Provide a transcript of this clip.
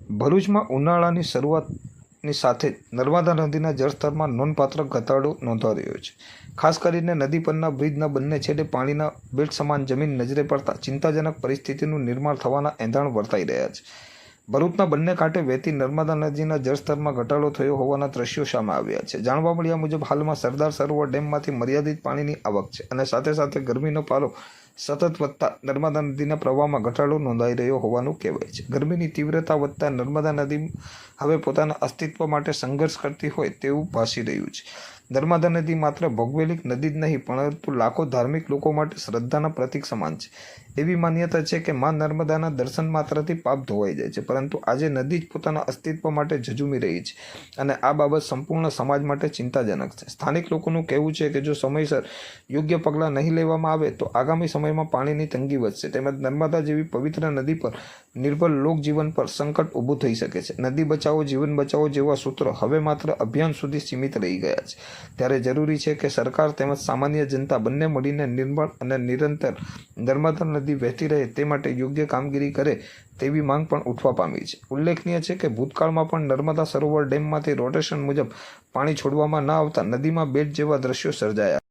ભરૂચમાં ઉનાળાની શરૂઆતની સાથે જ નર્મદા નદીના જળસ્તરમાં નોંધપાત્ર ઘટાડો નોંધાઈ રહ્યો છે. ખાસ કરીને નદી પરના બ્રિજના બંને છેડે પાણીના બેટ સમાન જમીન નજરે પડતા ચિંતાજનક પરિસ્થિતિનું નિર્માણ થવાના એંધાણ વર્તાઈ રહ્યા છે. ભરૂચના બંને કાંઠે વહેતી નર્મદા નદીના જળસ્તરમાં ઘટાડો થયો હોવાના દ્રશ્યો સામે આવ્યા છે. જાણવા મળ્યા મુજબ હાલમાં સરદાર સરોવર ડેમમાંથી મર્યાદિત પાણીની આવક છે અને સાથે સાથે ગરમીનો પારો સતત વધતા નર્મદા નદીના પ્રવાહમાં ઘટાડો નોંધાઈ રહ્યો હોવાનું કહેવાય છે. ગરમીની તીવ્રતા વધતા નર્મદા નદી હવે પોતાના અસ્તિત્વ માટે સંઘર્ષ કરતી હોય તેવું ભાસી રહ્યું છે. નર્મદા નદી માત્ર ભૌગોલિક નદી જ નહીં પરંતુ લાખો ધાર્મિક લોકો માટે શ્રદ્ધાના પ્રતીક સમાન છે. એવી માન્યતા છે કે માં નર્મદાના દર્શન માત્રથી પાપ ધોવાઈ જાય છે, પરંતુ આજે નદી જ પોતાના અસ્તિત્વ માટે ઝઝૂમી રહી છે અને આ બાબત સંપૂર્ણ સમાજ માટે ચિંતાજનક છે. સ્થાનિક લોકોનું કહેવું છે કે જો સમયસર યોગ્ય પગલાં નહીં લેવામાં આવે તો આગામી સમયમાં પાણીની તંગી વધશે તેમજ નર્મદા જેવી પવિત્ર નદી પર નિર્ભર લોકજીવન પર સંકટ ઊભું થઈ શકે છે. નદી બચાવો જીવન બચાવો જેવા સૂત્રો હવે માત્ર અભિયાન સુધી સીમિત રહી ગયા છે, ત્યારે જરૂરી છે કે સરકાર તેમજ સામાન્ય જનતા બંને મળીને નિર્મળ અને નિરંતર નર્મદા નદી વહેતી રહે તે માટે યોગ્ય કામગીરી કરે તેવી માંગ પણ ઉઠવા પામી છે. ઉલ્લેખનીય છે કે ભૂતકાળમાં પણ નર્મદા સરોવર ડેમમાંથી રોટેશન મુજબ પાણી છોડવામાં ન આવતા નદીમાં બેટ જેવા દ્રશ્યો સર્જાયા.